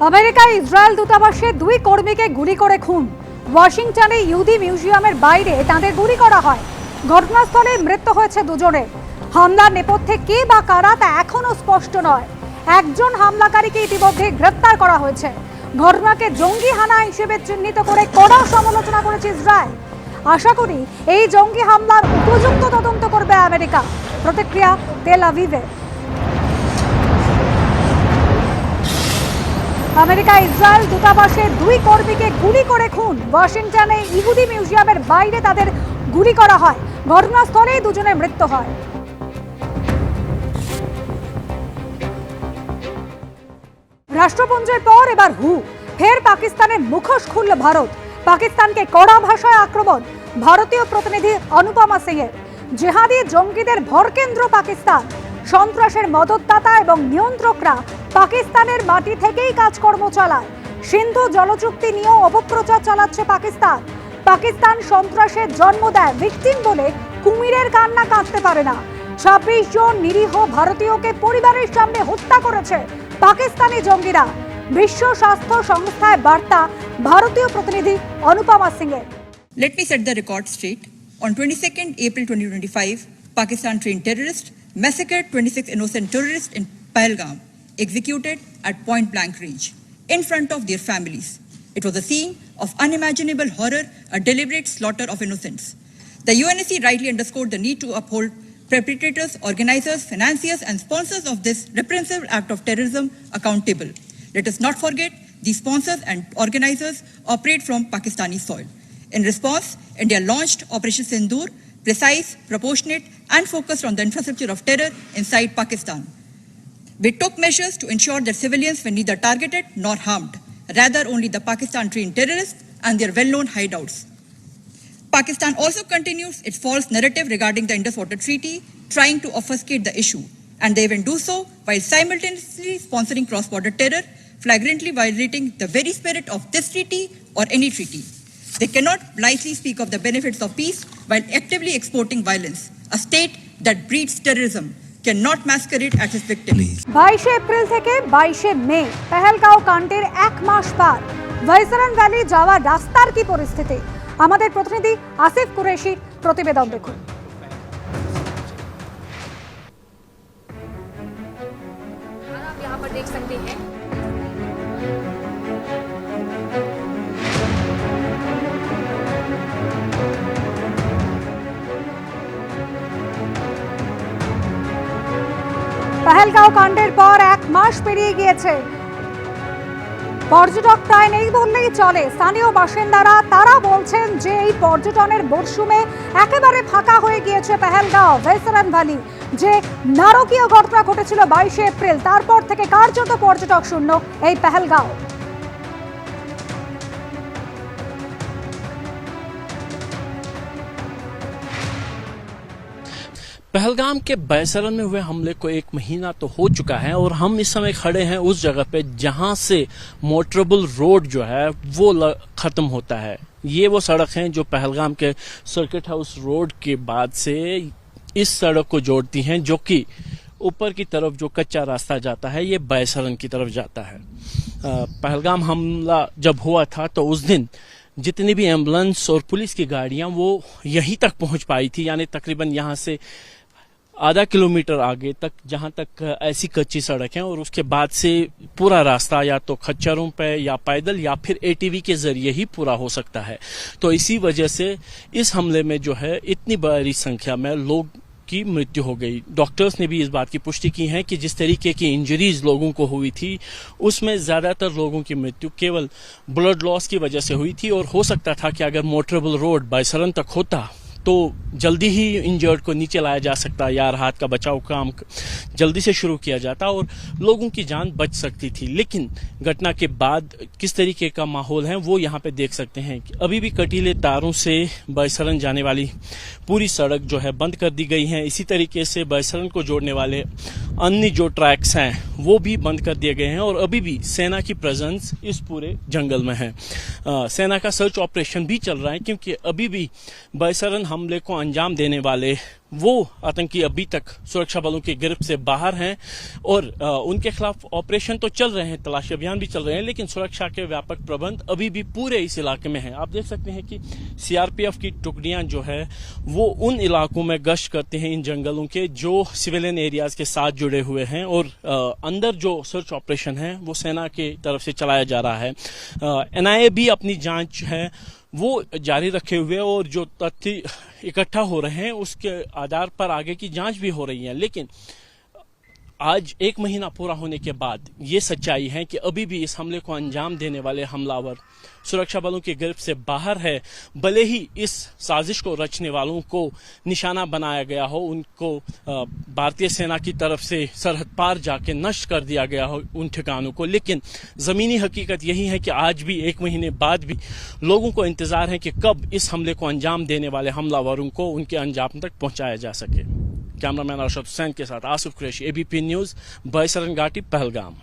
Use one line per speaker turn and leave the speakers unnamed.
আমেরিকায় ইসরায়েল দূতাবাসে দুই কর্মীকে গুলি করে খুন। ওয়াশিংটনে ইহুদি মিউজিয়ামের বাইরে তাদের গুলি করা হয়। ঘটনাস্থলে মৃত্যু হয়েছে দুজনের। হামলার নেপথ্যে কে বা কারা তা এখনো স্পষ্ট নয়। একজন হামলাকারীকে ইতিমধ্যে গ্রেফতার করা হয়েছে। ঘটনাকে জঙ্গি হানা হিসেবে চিহ্নিত করে কড়া সমালোচনা করেছে ইসরায়েল। আশা করি এই জঙ্গি হামলার উপযুক্ত তদন্ত করবে আমেরিকা। প্রতিক্রিয়া তেল আভিভে। আমেরিকা ইসরায়েল দূতাবাসে দুই কর্মীকে গুলি করে খুন। ওয়াশিংটনে ইহুদি মিউজিয়ামের বাইরে তাদের গুলি করা হয়। ঘটনাস্থলেই দুজনের মৃত্যু হয়। রাষ্ট্রপুঞ্জের পর এবার ফের পাকিস্তানের মুখোশ খুলল ভারত। পাকিস্তানকে কড়া ভাষায় আক্রমণ ভারতীয় প্রতিনিধি অনুপমা সিংয়ের। জেহাদি জঙ্গিদের ভরকেন্দ্র পাকিস্তান। সন্ত্রাসের মদতদাতা এবং নিয়ন্ত্রকরা পাকিস্তানের মাটি থেকেই কাজকর্ম চালায়। সিন্ধু জলচুক্তি নিয়েও অপপ্রচার চালাচ্ছে পাকিস্তান। পাকিস্তান সন্ত্রাসের জন্ম দেয় ভিকটিম বলে কুমিরের কান্না কাঁদতে পারে না। 26 জন নিরীহ ভারতীয়কে পরিবারের সামনে হত্যা করেছে পাকিস্তানি জঙ্গিরা। বিশ্ব স্বাস্থ্য সংস্থায় বার্তা ভারতীয় প্রতিনিধি অনুপমা সিংয়ের।
Let me set the record straight. On 22nd April 2025, Pakistan trained terrorists massacred 26 innocent terrorists in Pahalgam, executed at point blank range, in front of their families. It was a scene of unimaginable horror, a deliberate slaughter of innocents. The UNSC rightly underscored the need to uphold perpetrators, organizers, financiers and sponsors of this repressive act of terrorism accountable. Let us not forget these sponsors and organizers operate from Pakistani soil. In response, India launched Operation Sindoor, precise, proportionate and focused on the infrastructure of terror inside Pakistan. We took measures to ensure that civilians were neither targeted nor harmed, rather only the Pakistan-trained terrorists and their well-known hideouts. Pakistan also continues its false narrative regarding the Indus Water Treaty, trying to obfuscate the issue, and they even do so while simultaneously sponsoring cross-border terror, flagrantly violating the very spirit of this treaty or any treaty. They cannot blithely speak of the benefits of peace while actively exporting violence. A state that breeds terrorism cannot masquerade as its victim.
22 April থেকে 22 মে পেহেলগাঁও কাণ্ডের এক মাস পার। ভাইসরন valley যাওয়ার রাস্তার কি পরিস্থিতি? আমাদের প্রতিনিধি আসিফ কুরেশির প্রতিবেদন দেখুন।
आप यहाँ पर देख सकते हैं
পেহেলগাঁও কাণ্ডের পর এক মাস পেরিয়ে গিয়েছে। পর্যটক প্রায় নেই বললেই চলে। স্থানীয় বাসিন্দারা তারা বলছেন যে এই পর্যটনের মরশুমে একেবারে ফাঁকা হয়ে গিয়েছে পেহেলগাঁও ভাইসরন ভ্যালি। যে নারকীয় ঘটনা ঘটেছিল 22 এপ্রিল, তারপর থেকে কার্যত পর্যটক শূন্য এই পেহেলগাঁও।
पहलगाम के बैसरन में हुए हमले को 1 महीना तो हो चुका है और हम इस समय खड़े हैं उस जगह पे जहां से मोटरेबल रोड जो है वो खत्म होता है। ये वो सड़क है जो पहलगाम के सर्किट हाउस रोड के बाद से इस सड़क को जोड़ती हैं, जो कि ऊपर की तरफ जो कच्चा रास्ता जाता है ये बैसरन की तरफ जाता है। पहलगाम हमला जब हुआ था तो उस दिन जितनी भी एम्बुलेंस और पुलिस की गाड़ियां वो यहीं तक पहुंच पाई थी, यानी तकरीबन यहां से आधा किलोमीटर आगे तक, जहां तक ऐसी कच्ची सड़क है, और उसके बाद से पूरा रास्ता या तो खच्चरों पे या पैदल या फिर एटीवी के जरिए ही पूरा हो सकता है। तो इसी वजह से इस हमले में जो है इतनी बड़ी संख्या में लोग की मृत्यु हो गई। डॉक्टर्स ने भी इस बात की पुष्टि की है कि जिस तरीके की इंजरीज लोगों को हुई थी उसमें ज्यादातर लोगों की मृत्यु केवल ब्लड लॉस की वजह से हुई थी, और हो सकता था कि अगर मोटरेबल रोड बैसरन तक होता तो जल्दी ही इंजर्ड को नीचे लाया जा सकता या राहत का बचाव काम जल्दी से शुरू किया जाता और लोगों की जान बच सकती थी। लेकिन घटना के बाद किस तरीके का माहौल है वो यहाँ पे देख सकते हैं कि अभी भी कटीले तारों से बैसरन जाने वाली पूरी सड़क जो है बंद कर दी गई है। इसी तरीके से बैसरन को जोड़ने वाले अन्य जो ट्रैक्स हैं वो भी बंद कर दिए गए हैं, और अभी भी सेना की प्रेजेंस इस पूरे जंगल में है। सेना का सर्च ऑपरेशन भी चल रहा है, क्योंकि अभी भी बैसरन हमले को अंजाम देने वाले वो आतंकी अभी तक सुरक्षा बलों की गिरफ्त से बाहर हैं और उनके खिलाफ ऑपरेशन तो चल रहे हैं, तलाशी अभियान भी चल रहे हैं, लेकिन सुरक्षा के व्यापक प्रबंध अभी भी पूरे इस इलाके में हैं। आप देख सकते हैं कि सीआरपीएफ की टुकड़ियां जो है वो उन इलाकों में गश्त करते हैं, इन जंगलों के जो सिविलियन एरियाज के साथ जुड़े हुए हैं, और अंदर जो सर्च ऑपरेशन है वो सेना की तरफ से चलाया जा रहा है। एनआईए भी अपनी जांच है वो जारी रखे हुए, और जो तथ्य इकट्ठा हो रहे हैं उसके आधार पर आगे की जांच भी हो रही है। लेकिन आज 1 महीना पूरा होने के बाद ये सच्चाई है कि अभी भी इस हमले को अंजाम देने वाले हमलावर सुरक्षा बलों की गिरफ्त से बाहर है। भले ही इस साजिश को रचने वालों को निशाना बनाया गया हो, उनको भारतीय सेना की तरफ से सरहद पार जाके नष्ट कर दिया गया हो उन ठिकानों को, लेकिन जमीनी हकीकत यही है कि आज भी 1 महीने बाद भी लोगों को इंतजार है कि कब इस हमले को अंजाम देने वाले हमलावरों को उनके अंजाम तक पहुंचाया जा सके। कैमरामैन अरशद हुसैन के साथ आसिफ कुरैशी, एबीपी न्यूज, बयसरन घाटी, पहलगाम।